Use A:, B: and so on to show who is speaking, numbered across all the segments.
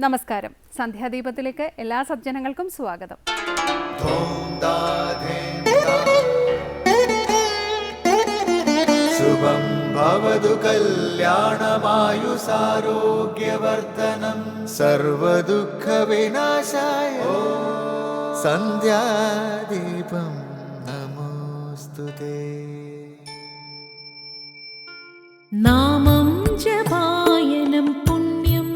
A: നമസ്കാരം. സന്ധ്യാദീപത്തിലേക്ക് എല്ലാ സജ്ജനങ്ങൾക്കും സ്വാഗതം.
B: ശുഭം ഭവതു കല്യാണമായുസാരോഗ്യവർദ്ധനം സർവദുഃഖ വിനാശായ സന്ധ്യാദീപം നമോസ്തുതേ.
C: നാമം ജപായനം പുണ്യം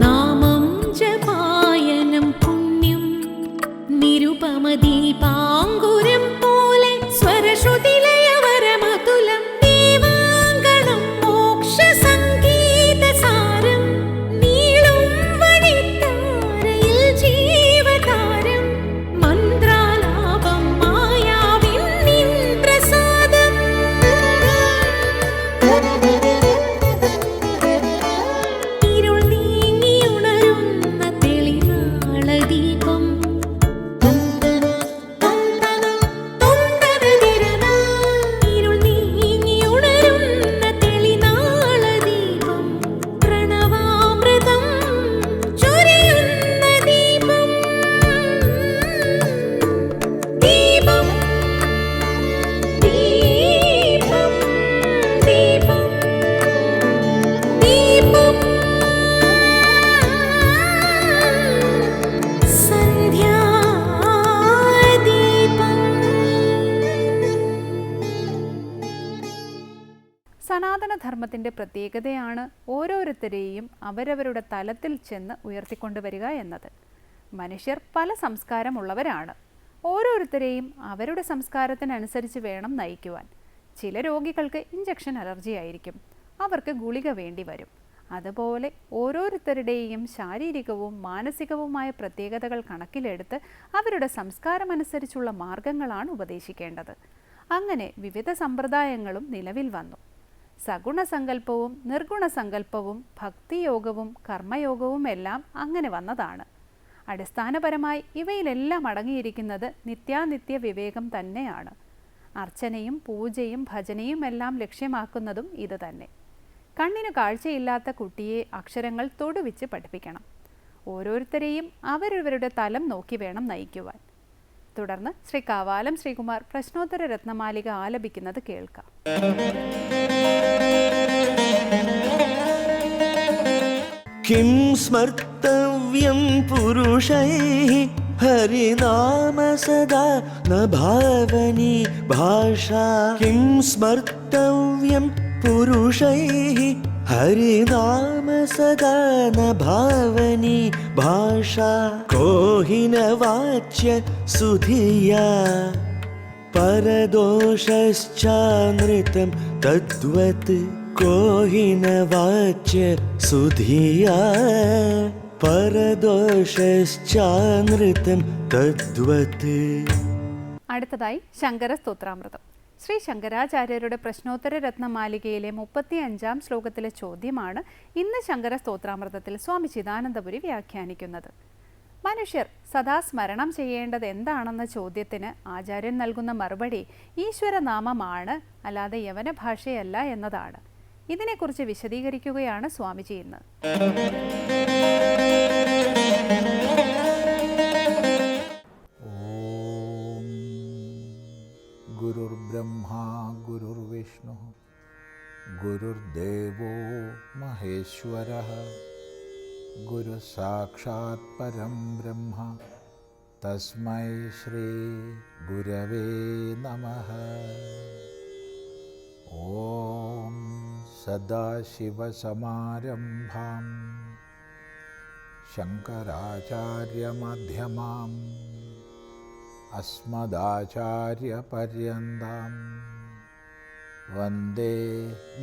C: നാമം ജപായനം പുണ്യം നിരുപമദീപാങ്കുരം പോലെ സ്വരശ്രുതിലയവരമതുലം ദീവാങ്കണം മോക്ഷസംഗീതസാരം നീളും വഴിത്താരയിൽ ജീവതാരം മന്ത്രാലാപം മായാവിൻ നിൻ പ്രസാദം. ഇരുൾ നീങ്ങിയുണരുന്ന തെളിനാളദീപം ഇരുൾ നീങ്ങിയുണരുന്ന തെളിനാളദീപം പ്രണവാമൃതം ചൊരിയുന്ന ദീപം. ദീപം ദീപം ദീപം ദീപം
A: സനാതനധർമ്മത്തിൻ്റെ പ്രത്യേകതയാണ് ഓരോരുത്തരെയും അവരവരുടെ തലത്തിൽ ചെന്ന് ഉയർത്തിക്കൊണ്ടുവരിക എന്നത്. മനുഷ്യർ പല സംസ്കാരമുള്ളവരാണ്. ഓരോരുത്തരെയും അവരുടെ സംസ്കാരത്തിനനുസരിച്ച് വേണം നയിക്കുവാൻ. ചില രോഗികൾക്ക് ഇഞ്ചക്ഷൻ അലർജി ആയിരിക്കും, അവർക്ക് ഗുളിക വേണ്ടി വരും. അതുപോലെ ഓരോരുത്തരുടെയും ശാരീരികവും മാനസികവുമായ പ്രത്യേകതകൾ കണക്കിലെടുത്ത് അവരുടെ സംസ്കാരമനുസരിച്ചുള്ള മാർഗങ്ങളാണ് ഉപദേശിക്കേണ്ടത്. അങ്ങനെ വിവിധ സമ്പ്രദായങ്ങളും നിലവിൽ വന്നു. സഗുണസങ്കല്പവും നിർഗുണസങ്കല്പവും ഭക്തിയോഗവും കർമ്മയോഗവും എല്ലാം അങ്ങനെ വന്നതാണ്. അടിസ്ഥാനപരമായി ഇവയിലെല്ലാം അടങ്ങിയിരിക്കുന്നത് നിത്യാനിത്യ വിവേകം തന്നെയാണ്. അർച്ചനയും പൂജയും ഭജനയും എല്ലാം ലക്ഷ്യമാക്കുന്നതും ഇത് തന്നെ. കണ്ണിന് കാഴ്ചയില്ലാത്ത കുട്ടിയെ അക്ഷരങ്ങൾ തൊടുവിച്ച് പഠിപ്പിക്കണം. ഓരോരുത്തരെയും അവരവരുടെ തലം നോക്കി വേണം നയിക്കുവാൻ. തുടർന്ന് ശ്രീ കാവാലം ശ്രീകുമാർ പ്രശ്നോത്തര രത്നമാലിക ആലപിക്കുന്നത് കേൾക്കാം.
B: കിം സ്മർത്തവ്യം പുരുഷൈഃ ഹരിനാമ സദാ ന ഭാവനി ഭാഷാ. കിം സ്മർത്തവ്യം പുരുഷൈഃ ഹരിനാമ സദാ ന ഭാവനി ഭാഷാ. കോഹി ന വാച്യ സുധിയാ പരദോഷശ്ചാനൃതം തദ്വത്. കോഹി ന വാച്യ സുധിയാ പരദോഷശ്ചാനൃതം തദ്വത്.
A: അടുത്തതായി ശങ്കര സ്തോത്രാമൃതം. ശ്രീ ശങ്കരാചാര്യരുടെ പ്രശ്നോത്തര രത്നമാലികയിലെ 35-ാം ശ്ലോകത്തിലെ ചോദ്യമാണ് ഇന്ന് ശങ്കര സ്തോത്രാമൃതത്തിൽ സ്വാമി ചിദാനന്ദപുരി വ്യാഖ്യാനിക്കുന്നത്. മനുഷ്യർ സദാ സ്മരണം ചെയ്യേണ്ടത് എന്താണെന്ന ചോദ്യത്തിന് ആചാര്യൻ നൽകുന്ന മറുപടി ഈശ്വരനാമമാണ്, അല്ലാതെ യവന ഭാഷയല്ല എന്നതാണ്. ഇതിനെക്കുറിച്ച് വിശദീകരിക്കുകയാണ് സ്വാമിജി ഇന്ന്.
D: ഗുരുർബ്രഹ്മാ ഗുരുർവിഷ്ണു ഗുരുർദേവോ മഹേശ്വരഃ ഗുരു സാക്ഷാത് പരം ബ്രഹ്മ തസ്മൈ ശ്രീ ഗുരവേ നമഃ. ഓം സദാശിവസമാരംഭാം ശങ്കരാചാര്യമധ്യമാം അസ്മദാചാര്യപര്യന്താം വന്ദേ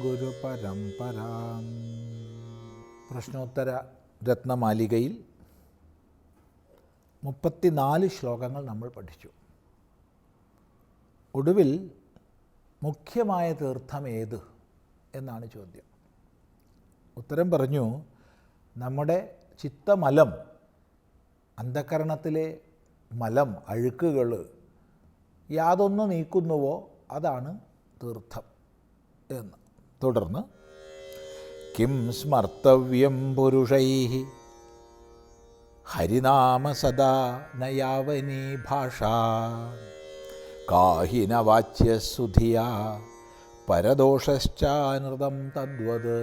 D: ഗുരുപരമ്പരാം. പ്രശ്നോത്തര രത്നമാലികയിൽ 34 ശ്ലോകങ്ങൾ നമ്മൾ പഠിച്ചു. ഒടുവിൽ മുഖ്യമായ തീർത്ഥം ഏത് എന്നാണ് ചോദ്യം. ഉത്തരം പറഞ്ഞു, നമ്മുടെ ചിത്തമലം അന്ധക്കരണത്തിലെ മലം, അഴുക്കുകൾ യാതൊന്ന് നീക്കുന്നുവോ അതാണ് തീർത്ഥം എന്ന്. തുടർന്ന് കിം സ്മർത്തവ്യം പുരുഷൈഃ ഹരിനാമ സദാ നയാവനീ ഭാഷാ കാഹി ന വാച്യസുധിയാ പരദോഷശ്ചാനൃതം തദ്വത്.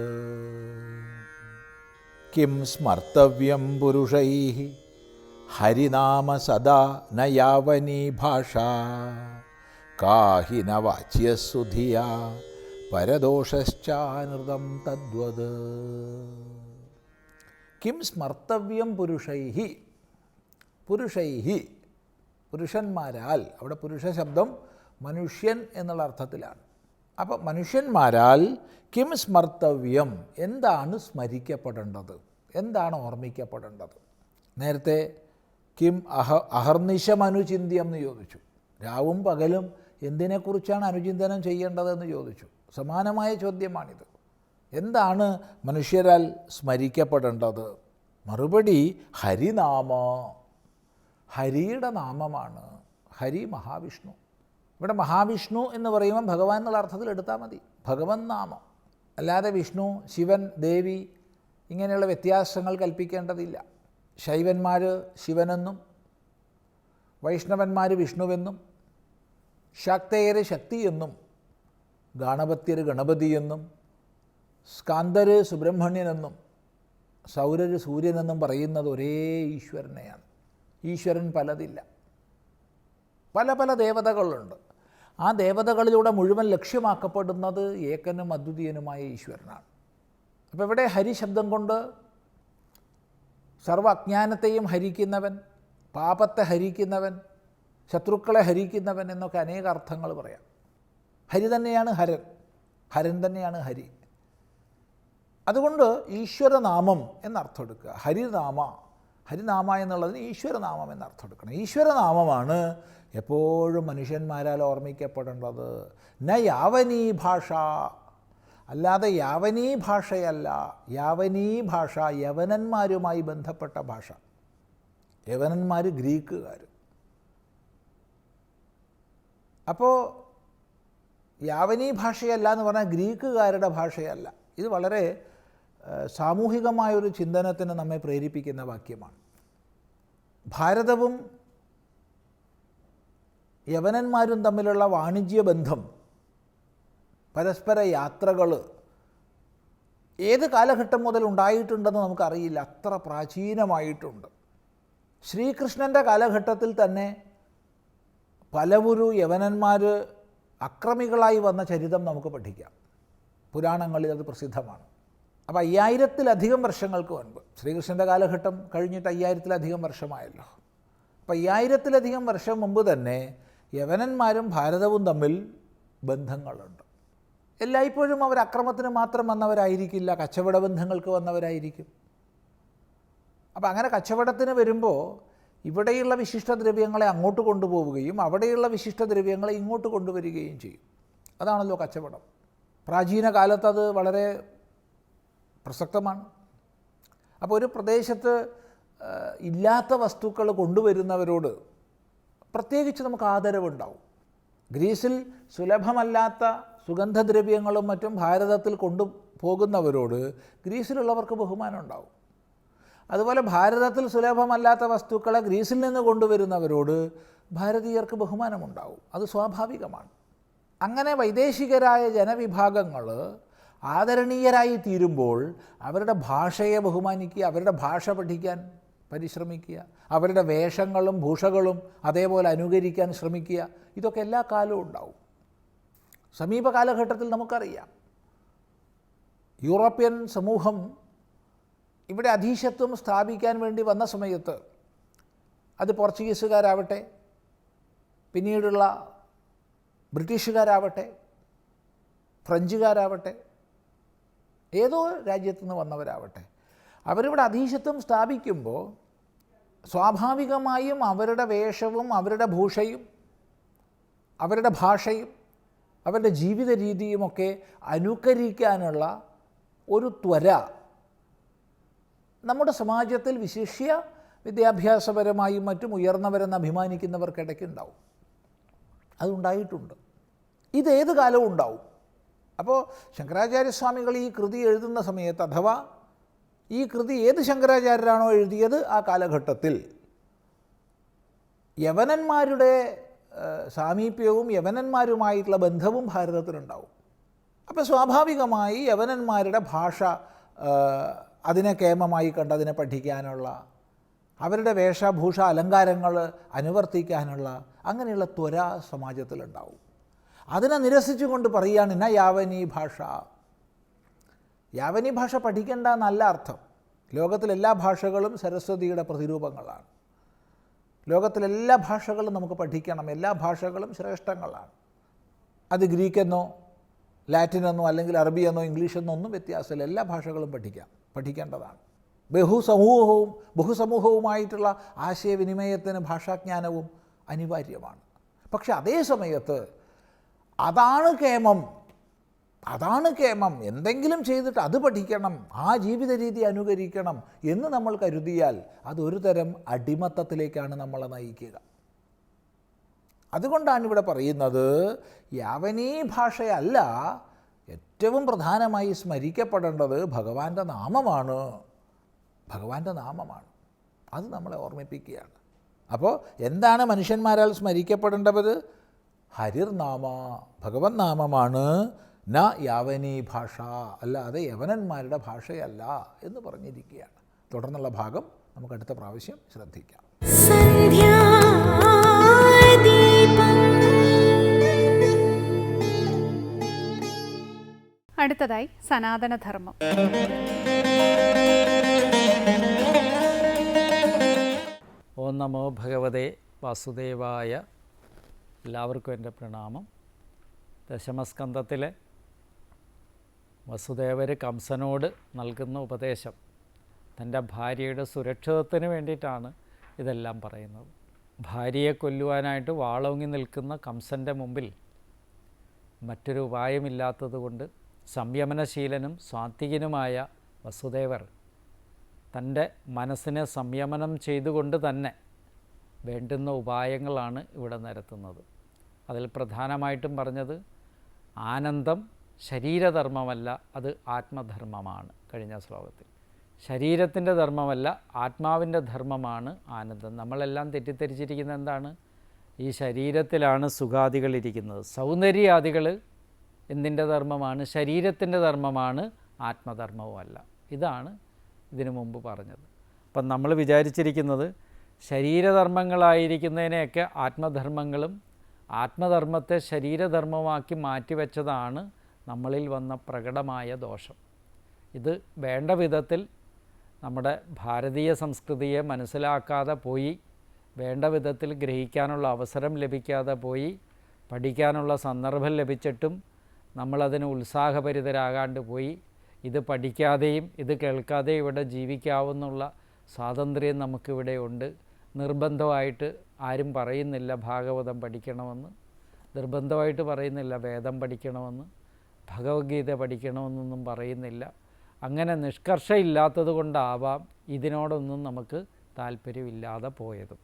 D: കിം സ്മർത്തവ്യം പുരുഷൈഃ ഹരിനാമ സദാ നയാവനീ ഭാഷാ കാഹി ന വാച്യസുധിയാ പരദോഷശ്ചാനൃതം തദ്വത്. കിം സ്മർത്തവ്യം പുരുഷൈഃ, പുരുഷൈഃ പുരുഷന്മാരാൽ, അവിടെ പുരുഷ ശബ്ദം മനുഷ്യൻ എന്നുള്ള അർത്ഥത്തിലാണ്. അപ്പം മനുഷ്യന്മാരാൽ കിം സ്മർത്തവ്യം, എന്താണ് സ്മരിക്കപ്പെടേണ്ടത്, എന്താണ് ഓർമ്മിക്കപ്പെടേണ്ടത്. നേരത്തെ കിം അഹർനിശം അനുചിന്യം എന്ന് ചോദിച്ചു. രാവും പകലും എന്തിനെക്കുറിച്ചാണ് അനുചിന്തനം ചെയ്യേണ്ടതെന്ന് ചോദിച്ചു. സമാനമായ ചോദ്യമാണിത്. എന്താണ് മനുഷ്യരാൽ സ്മരിക്കപ്പെടേണ്ടത്? മറുപടി ഹരിനാമ, ഹരിയുടെ നാമമാണ്. ഹരി മഹാവിഷ്ണു. ഇവിടെ മഹാവിഷ്ണു എന്ന് പറയുമ്പോൾ ഭഗവാൻ എന്നുള്ള അർത്ഥത്തിൽ എടുത്താൽ മതി. ഭഗവൻ നാമം, അല്ലാതെ വിഷ്ണു, ശിവൻ, ദേവി ഇങ്ങനെയുള്ള വ്യത്യാസങ്ങൾ കൽപ്പിക്കേണ്ടതില്ല. ശൈവന്മാർ ശിവനെന്നും വൈഷ്ണവന്മാർ വിഷ്ണുവെന്നും ശാക്തേയർ ശക്തിയെന്നും ഗാണപത്യർ ഗണപതിയെന്നും സ്കാന്ദർ സുബ്രഹ്മണ്യനെന്നും സൗരർ സൂര്യനെന്നും പറയുന്നത് ഒരേ ഈശ്വരനെയാണ്. ഈശ്വരൻ പലതില്ല, പല പല ദേവതകളുണ്ട്. ആ ദേവതകളിലൂടെ മുഴുവൻ ലക്ഷ്യമാക്കപ്പെടുന്നത് ഏകനും അദ്വിതീയനുമായ ഈശ്വരനാണ്. അപ്പോൾ ഇവിടെ ഹരി ശബ്ദം കൊണ്ട് സർവ്വ അജ്ഞാനത്തെയും ഹരിക്കുന്നവൻ, പാപത്തെ ഹരിക്കുന്നവൻ, ശത്രുക്കളെ ഹരിക്കുന്നവൻ എന്നൊക്കെ അനേക അർത്ഥങ്ങൾ പറയാം. ഹരി തന്നെയാണ് ഹരൻ, ഹരൻ തന്നെയാണ് ഹരി. അതുകൊണ്ട് ഈശ്വരനാമം എന്നർത്ഥം എടുക്കുക. ഹരിനാമ, ഹരിനാമ എന്നുള്ളതിന് ഈശ്വരനാമം എന്നർത്ഥം എടുക്കണം. ഈശ്വരനാമമാണ് എപ്പോഴും മനുഷ്യന്മാരാൽ ഓർമ്മിക്കപ്പെടേണ്ടത്. ന യാവനീ ഭാഷ, അല്ലാതെ യാവനീ ഭാഷയല്ല. യാവനീ ഭാഷ യവനന്മാരുമായി ബന്ധപ്പെട്ട ഭാഷ. യവനന്മാർ ഗ്രീക്കുകാർ. അപ്പോൾ യാവനീ ഭാഷയല്ല എന്ന് പറഞ്ഞാൽ ഗ്രീക്കുകാരുടെ ഭാഷയല്ല. ഇത് വളരെ സാമൂഹികമായൊരു ചിന്തനത്തിന് നമ്മെ പ്രേരിപ്പിക്കുന്ന വാക്യമാണ്. ഭാരതവും യവനന്മാരും തമ്മിലുള്ള വാണിജ്യ ബന്ധം, പരസ്പര യാത്രകൾ ഏത് കാലഘട്ടം മുതൽ ഉണ്ടായിട്ടുണ്ടെന്ന് നമുക്കറിയില്ല. അത്ര പ്രാചീനമായിട്ടുണ്ട്. ശ്രീകൃഷ്ണൻ്റെ കാലഘട്ടത്തിൽ തന്നെ പലവുരു യവനന്മാർ അക്രമികളായി വന്ന ചരിതം നമുക്ക് പഠിക്കാം. പുരാണങ്ങളിൽ അത് പ്രസിദ്ധമാണ്. അപ്പോൾ 5000-ലധികം വർഷങ്ങൾക്ക് മുൻപ്, ശ്രീകൃഷ്ണൻ്റെ കാലഘട്ടം കഴിഞ്ഞിട്ട് 5000-ലധികം വർഷമായല്ലോ. അപ്പോൾ 5000-ലധികം വർഷം മുമ്പ് തന്നെ യവനന്മാരും ഭാരതവും തമ്മിൽ ബന്ധങ്ങളുണ്ട്. എല്ലായ്പ്പോഴും അവർ അക്രമത്തിന് മാത്രം വന്നവരായിരിക്കില്ല, കച്ചവട ബന്ധങ്ങൾക്ക് വന്നവരായിരിക്കും. അപ്പോൾ അങ്ങനെ കച്ചവടത്തിന് വരുമ്പോൾ ഇവിടെയുള്ള വിശിഷ്ടദ്രവ്യങ്ങളെ അങ്ങോട്ട് കൊണ്ടുപോവുകയും അവിടെയുള്ള വിശിഷ്ടദ്രവ്യങ്ങളെ ഇങ്ങോട്ട് കൊണ്ടുവരികയും ചെയ്യും. അതാണല്ലോ കച്ചവടം. പ്രാചീന കാലത്ത് അത് വളരെ പ്രസക്തമാണ്. അപ്പോൾ ഒരു പ്രദേശത്ത് ഇല്ലാത്ത വസ്തുക്കൾ കൊണ്ടുവരുന്നവരോട് പ്രത്യേകിച്ച് നമുക്ക് ആദരവുണ്ടാവും. ഗ്രീസിൽ സുലഭമല്ലാത്ത സുഗന്ധദ്രവ്യങ്ങളും മറ്റും ഭാരതത്തിൽ കൊണ്ടുപോകുന്നവരോട് ഗ്രീസിലുള്ളവർക്ക് ബഹുമാനം ഉണ്ടാവും. അതുപോലെ ഭാരതത്തിൽ സുലഭമല്ലാത്ത വസ്തുക്കളെ ഗ്രീസിൽ നിന്ന് കൊണ്ടുവരുന്നവരോട് ഭാരതീയർക്ക് ബഹുമാനമുണ്ടാവും. അത് സ്വാഭാവികമാണ്. അങ്ങനെ വൈദേശികരായ ജനവിഭാഗങ്ങൾ ആദരണീയരായി തീരുമ്പോൾ അവരുടെ ഭാഷയെ ബഹുമാനിക്കുക, അവരുടെ ഭാഷ പഠിക്കാൻ പരിശ്രമിക്കുക, അവരുടെ വേഷങ്ങളും ഭൂഷകളും അതേപോലെ അനുകരിക്കാൻ ശ്രമിക്കുക. ഇതൊക്കെ എല്ലാ കാലവും ഉണ്ടാവും. സമീപ കാലഘട്ടത്തിൽ നമുക്കറിയാം, യൂറോപ്യൻ സമൂഹം ഇവിടെ അധീശത്വം സ്ഥാപിക്കാൻ വേണ്ടി വന്ന സമയത്ത് അത് പോർച്ചുഗീസുകാരാവട്ടെ, പിന്നീടുള്ള ബ്രിട്ടീഷുകാരാവട്ടെ, ഫ്രഞ്ചുകാരാവട്ടെ, ഏതോ രാജ്യത്തു നിന്ന് വന്നവരാവട്ടെ, അവരിവിടെ അധീശത്വം സ്ഥാപിക്കുമ്പോൾ സ്വാഭാവികമായും അവരുടെ വേഷവും അവരുടെ ഭൂഷയും അവരുടെ ഭാഷയും അവരുടെ ജീവിത രീതിയുമൊക്കെ അനുകരിക്കാനുള്ള ഒരു ത്വര നമ്മുടെ സമാജത്തിൽ, വിശിഷ്യ വിദ്യാഭ്യാസപരമായും മറ്റും ഉയർന്നവരെന്ന് അഭിമാനിക്കുന്നവർക്കിടയ്ക്ക് ഉണ്ടാവും. അതുണ്ടായിട്ടുണ്ട്. ഇതേത് കാലവും ഉണ്ടാവും. അപ്പോൾ ശങ്കരാചാര്യസ്വാമികൾ ഈ കൃതി എഴുതുന്ന സമയത്ത്, അഥവാ ഈ കൃതി ഏത് ശങ്കരാചാര്യരാണോ എഴുതിയത് ആ കാലഘട്ടത്തിൽ യവനന്മാരുടെ സാമീപ്യവും യവനന്മാരുമായിട്ടുള്ള ബന്ധവും ഭാരതത്തിലുണ്ടാവും. അപ്പോൾ സ്വാഭാവികമായി യവനന്മാരുടെ ഭാഷ അതിനെ കേമമായി കണ്ട് അതിനെ പഠിക്കാനുള്ള, അവരുടെ വേഷഭൂഷ അലങ്കാരങ്ങൾ അനുവർത്തിക്കാനുള്ള അങ്ങനെയുള്ള ത്വര സമാജത്തിലുണ്ടാവും. അതിനെ നിരസിച്ചുകൊണ്ട് പറയുകയാണ് ന യാവനീ ഭാഷ. യാവനീ ഭാഷ പഠിക്കേണ്ട എന്നല്ല അർത്ഥം. ലോകത്തിലെല്ലാ ഭാഷകളും സരസ്വതിയുടെ പ്രതിരൂപങ്ങളാണ്. ലോകത്തിലെല്ലാ ഭാഷകളും നമുക്ക് പഠിക്കണം. എല്ലാ ഭാഷകളും ശ്രേഷ്ഠങ്ങളാണ്. അത് ഗ്രീക്കെന്നോ ലാറ്റിനെന്നോ അല്ലെങ്കിൽ അറബിയെന്നോ ഇംഗ്ലീഷെന്നോ ഒന്നും വ്യത്യാസമില്ല. എല്ലാ ഭാഷകളും പഠിക്കേണ്ടതാണ്. ബഹുസമൂഹവുമായിട്ടുള്ള ആശയവിനിമയത്തിന് ഭാഷാജ്ഞാനവും അനിവാര്യമാണ്. പക്ഷെ അതേ സമയത്ത് അതാണ് കേമം, എന്തെങ്കിലും ചെയ്തിട്ട് അത് പഠിക്കണം, ആ ജീവിത രീതി അനുകരിക്കണം എന്ന് നമ്മൾ കരുതിയാൽ അതൊരു തരം അടിമത്തത്തിലേക്കാണ് നമ്മളെ നയിക്കുക. അതുകൊണ്ടാണ് ഇവിടെ പറയുന്നത് യാവനീ ഭാഷയല്ല ഏറ്റവും പ്രധാനമായി സ്മരിക്കപ്പെടേണ്ടത് ഭഗവാന്റെ നാമമാണ്. അത് നമ്മളെ ഓർമ്മിപ്പിക്കുകയാണ്. അപ്പോൾ എന്താണ് മനുഷ്യന്മാരാൽ സ്മരിക്കപ്പെടേണ്ടത്? ഹരിർനാമ, ഭഗവത് നാമമാണ്. ന യാവനീ ഭാഷ, അല്ലാതെ യവനന്മാരുടെ ഭാഷയല്ല എന്ന് പറഞ്ഞിരിക്കുകയാണ്. തുടർന്നുള്ള ഭാഗം നമുക്ക് അടുത്ത പ്രാവശ്യം ശ്രദ്ധിക്കാം.
A: അടുത്തതായി സനാതനധർമ്മം.
E: ഓം നമോ ഭഗവതേ വാസുദേവായ. എല്ലാവർക്കും എൻ്റെ പ്രണാമം. ദശമസ്കന്ധത്തിലെ വസുദേവർ കംസനോട് നൽകുന്ന ഉപദേശം, തൻ്റെ ഭാര്യയുടെ സുരക്ഷിതത്വത്തിന് വേണ്ടിയിട്ടാണ് ഇതെല്ലാം പറയുന്നത്. ഭാര്യയെ കൊല്ലുവാനായിട്ട് വാളോങ്ങി നിൽക്കുന്ന കംസൻ്റെ മുമ്പിൽ മറ്റൊരു ഉപായമില്ലാത്തതുകൊണ്ട് സംയമനശീലനും സാത്വികനുമായ വസുദേവർ തൻ്റെ മനസ്സിനെ സംയമനം ചെയ്തുകൊണ്ട് തന്നെ വേണ്ടുന്ന ഉപായങ്ങളാണ് ഇവിടെ നിരത്തുന്നത്. അതിൽ പ്രധാനമായിട്ടും പറഞ്ഞത് ആനന്ദം ശരീരധർമ്മമല്ല, അത് ആത്മധർമ്മമാണ്. കഴിഞ്ഞ ശ്ലോകത്തിൽ ശരീരത്തിൻ്റെ ധർമ്മമല്ല, ആത്മാവിൻ്റെ ധർമ്മമാണ് ആനന്ദം. നമ്മളെല്ലാം തെറ്റിദ്ധരിച്ചിരിക്കുന്നത് എന്താണ്? ഈ ശരീരത്തിലാണ് സുഖാദികളിരിക്കുന്നത്. സൗന്ദര്യാദികൾ എന്തിൻ്റെ ധർമ്മമാണ്? ശരീരത്തിൻ്റെ ധർമ്മമാണ്, ആത്മധർമ്മവുമല്ല. ഇതാണ് ഇതിനു മുമ്പ് പറഞ്ഞത്. അപ്പം നമ്മൾ വിചാരിച്ചിരിക്കുന്നത് ശരീരധർമ്മങ്ങളായിരിക്കുന്നതിനെയൊക്കെ ആത്മധർമ്മങ്ങളും ആത്മധർമ്മത്തെ ശരീരധർമ്മമാക്കി മാറ്റിവെച്ചതാണ് നമ്മളിൽ വന്ന പ്രകടമായ ദോഷം. ഇത് വേണ്ട വിധത്തിൽ നമ്മുടെ ഭാരതീയ സംസ്കൃതിയെ മനസ്സിലാക്കാതെ പോയി, വേണ്ട വിധത്തിൽ ഗ്രഹിക്കാനുള്ള അവസരം ലഭിക്കാതെ പോയി, പഠിക്കാനുള്ള സന്ദർഭം ലഭിച്ചിട്ടും നമ്മളതിന് ഉത്സാഹഭരിതരാകാണ്ട് പോയി. ഇത് പഠിക്കാതെയും ഇത് കേൾക്കാതെയും ഇവിടെ ജീവിക്കാവുന്നുള്ള സ്വാതന്ത്ര്യം നമുക്കിവിടെ ഉണ്ട്. നിർബന്ധമായിട്ട് ആരും പറയുന്നില്ല ഭാഗവതം പഠിക്കണമെന്ന്, നിർബന്ധമായിട്ട് പറയുന്നില്ല വേദം പഠിക്കണമെന്ന്, ഭഗവത്ഗീത പഠിക്കണമെന്നൊന്നും പറയുന്നില്ല. അങ്ങനെ നിഷ്കർഷയില്ലാത്തത് കൊണ്ടാവാം ഇതിനോടൊന്നും നമുക്ക് താല്പര്യമില്ലാതെ പോയതും.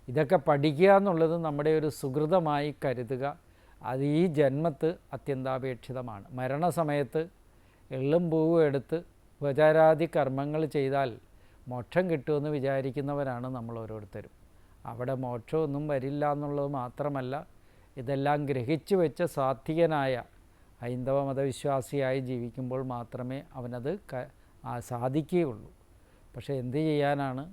E: ഇതൊക്കെ പഠിക്കുക എന്നുള്ളത് നമ്മുടെ ഒരു സുഹൃതമായി കരുതുക. അത് ഈ ജന്മത്ത് അത്യന്താപേക്ഷിതമാണ്. മരണസമയത്ത് എള്ളും പൂവും എടുത്ത് ഉപചാരാദി കർമ്മങ്ങൾ ചെയ്താൽ മോക്ഷം കിട്ടുമെന്ന് വിചാരിക്കുന്നവരാണ് നമ്മൾ ഓരോരുത്തരും. അവിടെ മോക്ഷമൊന്നും വരില്ല എന്നുള്ളത് മാത്രമല്ല, ഇതെല്ലാം ഗ്രഹിച്ചു വെച്ച സാത്വികനായ ഹൈന്ദവ മതവിശ്വാസിയായി ജീവിക്കുമ്പോൾ മാത്രമേ അവനത് സാധിക്കുകയുള്ളൂ. പക്ഷേ എന്ത് ചെയ്യാനാണ്?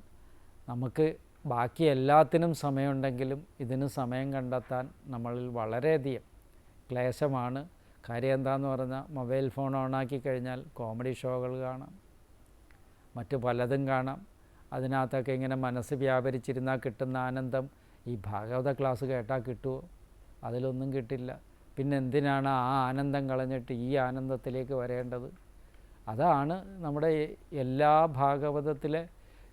E: നമുക്ക് ബാക്കി എല്ലാത്തിനും സമയമുണ്ടെങ്കിലും ഇതിന് സമയം കണ്ടെത്താൻ നമ്മളിൽ വളരെയധികം ക്ലേശമാണ്. കാര്യം എന്താണെന്ന് പറഞ്ഞാൽ മൊബൈൽ ഫോൺ ഓണാക്കി കഴിഞ്ഞാൽ കോമഡി ഷോകൾ കാണാം, മറ്റു പലതും കാണാം. അതിനകത്തൊക്കെ ഇങ്ങനെ മനസ്സ് വ്യാപരിച്ചിരുന്നാൽ കിട്ടുന്ന ആനന്ദം ഈ ഭാഗവത ക്ലാസ് കേട്ടാൽ കിട്ടുമോ? അതിലൊന്നും കിട്ടില്ല. പിന്നെ എന്തിനാണ് ആ ആനന്ദം കളഞ്ഞിട്ട് ഈ ആനന്ദത്തിലേക്ക് വരേണ്ടത്? അതാണ് നമ്മുടെ എല്ലാ ഭാഗവതത്തിലെ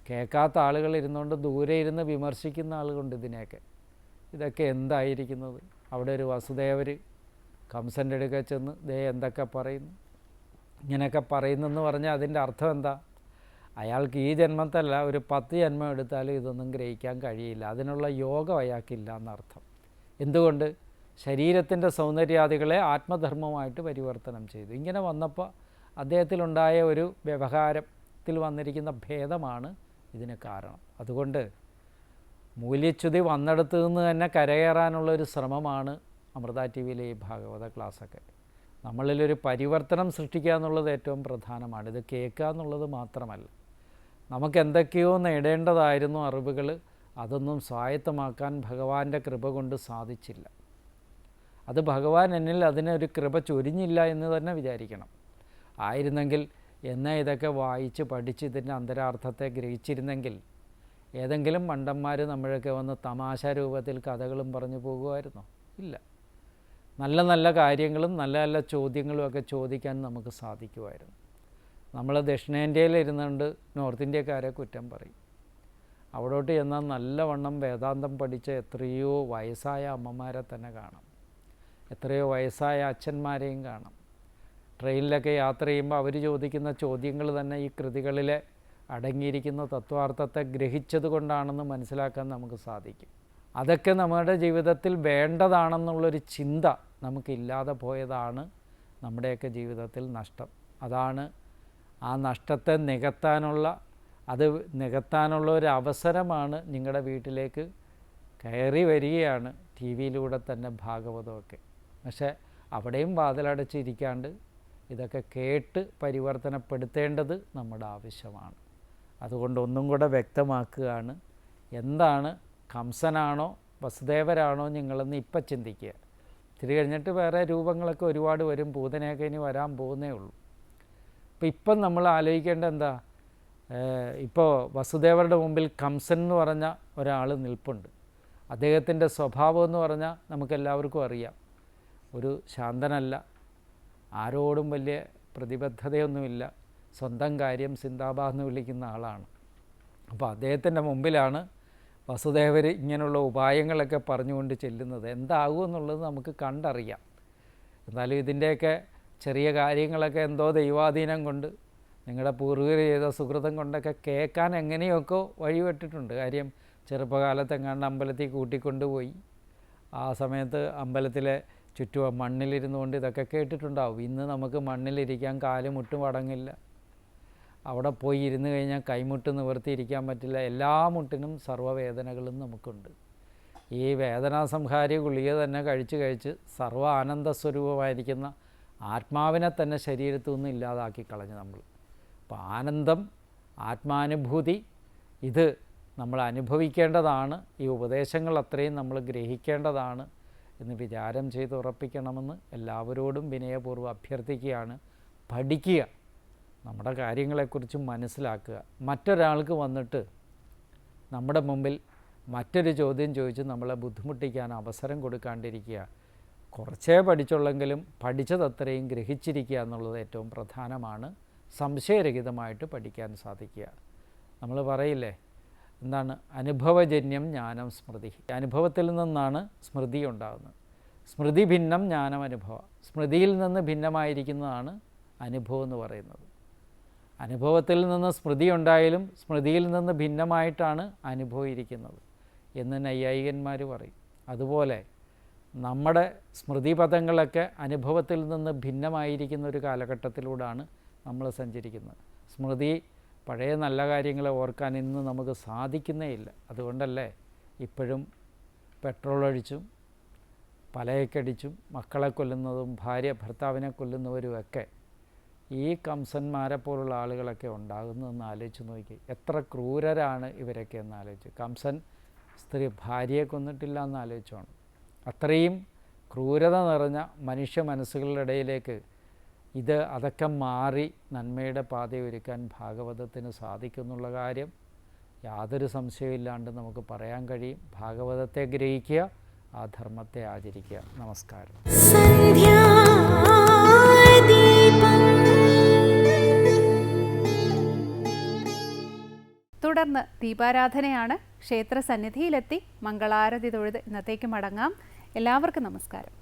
E: കേൾക്കാത്ത ആളുകൾ ഇരുന്നുകൊണ്ട് ദൂരെ ഇരുന്ന് വിമർശിക്കുന്ന ആളുകളുണ്ട് ഇതിനെയൊക്കെ. ഇതൊക്കെ എന്തായിരിക്കുന്നത്? അവിടെ ഒരു വസുദേവർ കംസൻ്റെ അടുക്ക ചെന്ന് ദേ എന്തൊക്കെ പറയുന്നു, ഇങ്ങനെയൊക്കെ പറയുന്നെന്ന് പറഞ്ഞാൽ അതിൻ്റെ അർത്ഥം എന്താ? അയാൾക്ക് ഈ ജന്മത്തല്ല ഒരു 10 ജന്മം എടുത്താലും ഇതൊന്നും ഗ്രഹിക്കാൻ കഴിയില്ല. അതിനുള്ള യോഗം അയാൾക്കില്ല എന്നർത്ഥം. എന്തുകൊണ്ട്? ശരീരത്തിൻ്റെ സൗന്ദര്യാദികളെ ആത്മധർമ്മമായിട്ട് പരിവർത്തനം ചെയ്തു. ഇങ്ങനെ വന്നപ്പോൾ അദ്ദേഹത്തിലുണ്ടായ ഒരു വ്യവഹാരത്തിൽ വന്നിരിക്കുന്ന ഭേദമാണ് ഇതിന് കാരണം. അതുകൊണ്ട് മൂല്യച്യുതി വന്നെടുത്ത് നിന്ന് തന്നെ കരകയറാനുള്ളൊരു ശ്രമമാണ് അമൃത ടി വിയിലെ ഈ ഭാഗവത ക്ലാസ്സൊക്കെ. നമ്മളിലൊരു പരിവർത്തനം സൃഷ്ടിക്കുക എന്നുള്ളത് ഏറ്റവും പ്രധാനമാണ്. ഇത് കേൾക്കുക എന്നുള്ളത് മാത്രമല്ല. നമുക്ക് എന്തൊക്കെയോ നേടേണ്ടതായിരുന്നു അറിവുകൾ, അതൊന്നും സ്വായത്തമാക്കാൻ ഭഗവാന്റെ കൃപ കൊണ്ട് സാധിച്ചില്ല. അത് ഭഗവാൻ എന്നിൽ അതിനൊരു കൃപ ചൊരിഞ്ഞില്ല എന്ന് തന്നെ വിചാരിക്കണം. ആയിരുന്നെങ്കിൽ എന്നെ ഇതൊക്കെ വായിച്ച് പഠിച്ച് ഇതിൻ്റെ അന്തരാർത്ഥത്തെ ഗ്രഹിച്ചിരുന്നെങ്കിൽ ഏതെങ്കിലും മണ്ടന്മാർ നമ്മളൊക്കെ വന്ന് തമാശ രൂപത്തിൽ കഥകളും പറഞ്ഞു പോകുമായിരുന്നോ? ഇല്ല. നല്ല നല്ല കാര്യങ്ങളും നല്ല നല്ല ചോദ്യങ്ങളും ഒക്കെ ചോദിക്കാൻ നമുക്ക് സാധിക്കുമായിരുന്നു. നമ്മൾ ദക്ഷിണേന്ത്യയിൽ ഇരുന്നുകൊണ്ട് നോർത്ത് ഇന്ത്യക്കാരെ കുറ്റം പറയും. അവിടോട്ട് ചെന്നാൽ നല്ലവണ്ണം വേദാന്തം പഠിച്ച എത്രയോ വയസ്സായ അമ്മമാരെ തന്നെ കാണാം, എത്രയോ വയസ്സായ അച്ഛന്മാരെയും കാണാം. ട്രെയിനിലൊക്കെ യാത്ര ചെയ്യുമ്പോൾ അവർ ചോദിക്കുന്ന ചോദ്യങ്ങൾ തന്നെ ഈ കൃതികളിലെ അടങ്ങിയിരിക്കുന്ന തത്വാർത്ഥത്തെ ഗ്രഹിച്ചത് കൊണ്ടാണെന്ന് മനസ്സിലാക്കാൻ നമുക്ക് സാധിക്കും. അതൊക്കെ നമ്മുടെ ജീവിതത്തിൽ വേണ്ടതാണെന്നുള്ളൊരു ചിന്ത നമുക്കില്ലാതെ പോയതാണ് നമ്മുടെയൊക്കെ ജീവിതത്തിൽ നഷ്ടം. അതാണ് ആ നഷ്ടത്തെ നികത്താനുള്ള ഒരു അവസരമാണ് നിങ്ങളുടെ വീട്ടിലേക്ക് കയറി വരികയാണ് ടി വിയിലൂടെ തന്നെ ഭാഗവതമൊക്കെ. പക്ഷേ അവിടെയും വാതിലടച്ചിരിക്കാണ്ട് ഇതൊക്കെ കേട്ട് പരിവർത്തനപ്പെടുത്തേണ്ടത് നമ്മുടെ ആവശ്യമാണ്. അതുകൊണ്ട് ഒന്നും കൂടെ വ്യക്തമാക്കുകയാണ്, എന്താണ് കംസനാണോ വസുദേവരാണോ നിങ്ങളെന്ന് ഇപ്പം ചിന്തിക്കുക. ഇത്തിരി കഴിഞ്ഞിട്ട് വേറെ രൂപങ്ങളൊക്കെ ഒരുപാട് വരും, പൂതനയൊക്കെ ഇനി വരാൻ പോകുന്നേ ഉള്ളൂ. ഇപ്പം നമ്മൾ ആലോചിക്കേണ്ട എന്താ, ഇപ്പോൾ വസുദേവരുടെ മുമ്പിൽ കംസൻ എന്ന് പറഞ്ഞ ഒരാൾ നിൽപ്പുണ്ട്. അദ്ദേഹത്തിൻ്റെ സ്വഭാവം എന്ന് പറഞ്ഞാൽ നമുക്കെല്ലാവർക്കും അറിയാം. ഒരു ശാന്തനല്ല, ആരോടും വലിയ പ്രതിബദ്ധതയൊന്നുമില്ല, സ്വന്തം കാര്യം സിന്ദാബാദ് എന്ന് വിളിക്കുന്ന ആളാണ്. അപ്പോൾ അദ്ദേഹത്തിൻ്റെ മുമ്പിലാണ് വസുദേവർ ഇങ്ങനെയുള്ള ഉപായങ്ങളൊക്കെ പറഞ്ഞുകൊണ്ട് ചെല്ലുന്നത്. എന്താകുമെന്നുള്ളത് നമുക്ക് കണ്ടറിയാം. എന്നാലും ഇതിൻ്റെയൊക്കെ ചെറിയ കാര്യങ്ങളൊക്കെ എന്തോ ദൈവാധീനം കൊണ്ട് നിങ്ങളുടെ പൂർവികർ ചെയ്ത സുഹൃതം കൊണ്ടൊക്കെ കേൾക്കാൻ എങ്ങനെയൊക്കെ വഴിവിട്ടിട്ടുണ്ട്. കാര്യം ചെറുപ്പകാലത്തെങ്ങാണ്ട് അമ്പലത്തിൽ കൂട്ടിക്കൊണ്ടുപോയി ആ സമയത്ത് അമ്പലത്തിലെ ചുറ്റും മണ്ണിലിരുന്നു കൊണ്ട് ഇതൊക്കെ കേട്ടിട്ടുണ്ടാവും. ഇന്ന് നമുക്ക് മണ്ണിലിരിക്കാൻ കാലുമുട്ടും അടങ്ങില്ല, അവിടെ പോയി ഇരുന്ന് കഴിഞ്ഞാൽ കൈമുട്ട് നിവർത്തിയിരിക്കാൻ പറ്റില്ല. എല്ലാ മുട്ടിനും സർവ്വവേദനകളും നമുക്കുണ്ട്. ഈ വേദനാസംഹാരി ഗുളിക തന്നെ കഴിച്ച് സർവ്വ ആനന്ദസ്വരൂപമായിരിക്കുന്ന ആത്മാവിനെ തന്നെ ശരീരത്തു നിന്ന് ഇല്ലാതാക്കി കളഞ്ഞു നമ്മൾ. അപ്പോൾ ആനന്ദം, ആത്മാനുഭൂതി ഇത് നമ്മൾ അനുഭവിക്കേണ്ടതാണ്. ഈ ഉപദേശങ്ങൾ അത്രയും നമ്മൾ ഗ്രഹിക്കേണ്ടതാണ് എന്ന് വിചാരം ചെയ്ത് ഉറപ്പിക്കണമെന്ന് എല്ലാവരോടും വിനയപൂർവ്വം അഭ്യർത്ഥിക്കുകയാണ്. പഠിക്കുക, നമ്മുടെ കാര്യങ്ങളെക്കുറിച്ച് മനസ്സിലാക്കുക. മറ്റൊരാൾക്ക് വന്നിട്ട് നമ്മുടെ മുമ്പിൽ മറ്റൊരു ചോദ്യം ചോദിച്ച് നമ്മളെ ബുദ്ധിമുട്ടിക്കാൻ അവസരം കൊടുക്കാണ്ടിരിക്കുക. കുറച്ചേ പഠിച്ചുള്ളെങ്കിലും പഠിച്ചതത്രയും ഗ്രഹിച്ചിരിക്കുക എന്നുള്ളത് ഏറ്റവും പ്രധാനമാണ്. സംശയരഹിതമായിട്ട് പഠിക്കാൻ സാധിക്കുക. നമ്മൾ പറയില്ലേ, എന്താണ് അനുഭവജന്യം ജ്ഞാനം സ്മൃതി. അനുഭവത്തിൽ നിന്നാണ് സ്മൃതി ഉണ്ടാകുന്നത്. സ്മൃതി ഭിന്നം ജ്ഞാനം അനുഭവം. സ്മൃതിയിൽ നിന്ന് ഭിന്നമായിരിക്കുന്നതാണ് അനുഭവം എന്ന് പറയുന്നത്. അനുഭവത്തിൽ നിന്ന് സ്മൃതി ഉണ്ടായാലും സ്മൃതിയിൽ നിന്ന് ഭിന്നമായിട്ടാണ് അനുഭവം ഇരിക്കുന്നത് എന്ന് നൈയായികന്മാർ പറയും. അതുപോലെ നമ്മുടെ സ്മൃതിപദങ്ങളൊക്കെ അനുഭവത്തിൽ നിന്ന് ഭിന്നമായിരിക്കുന്ന ഒരു കാലഘട്ടത്തിലൂടെയാണ് നമ്മൾ സഞ്ചരിക്കുന്നത്. സ്മൃതി പഴയ നല്ല കാര്യങ്ങളെ ഓർക്കാൻ ഇന്ന് നമുക്ക് സാധിക്കുന്നേ ഇല്ല. അതുകൊണ്ടല്ലേ ഇപ്പോഴും പെട്രോൾ ഒഴിച്ചും പലയക്കടിച്ചും മക്കളെ കൊല്ലുന്നതും ഭർത്താവിനെ കൊല്ലുന്നവരുമൊക്കെ ഈ കംസന്മാരെ പോലുള്ള ആളുകളൊക്കെ ഉണ്ടാകുന്നതെന്ന് ആലോചിച്ച് നോക്കി. എത്ര ക്രൂരരാണ് ഇവരൊക്കെ എന്ന് ആലോചിച്ച്. കംസൻ ഭാര്യയെ കൊന്നിട്ടില്ല എന്ന് ആലോചിച്ചോണം. അത്രയും ക്രൂരത നിറഞ്ഞ മനുഷ്യ മനസ്സുകളുടെ ഇടയിലേക്ക് അതൊക്കെ മാറി നന്മയുടെ പാതയൊരുക്കാൻ ഭാഗവതത്തിന് സാധിക്കുന്നുള്ള കാര്യം യാതൊരു സംശയമില്ലാണ്ട് നമുക്ക് പറയാൻ കഴിയും. ഭാഗവതത്തെ ഗ്രഹിക്കുക, ആ ധർമ്മത്തെ ആചരിക്കുക. നമസ്കാരം.
A: തുടർന്ന് ദീപാരാധനയാണ്. ക്ഷേത്ര സന്നിധിയിലെത്തി മംഗളാരതി തൊഴുത് ഇന്നത്തേക്ക് മടങ്ങാം. എല്ലാവർക്കും നമസ്കാരം.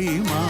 F: കൈമാ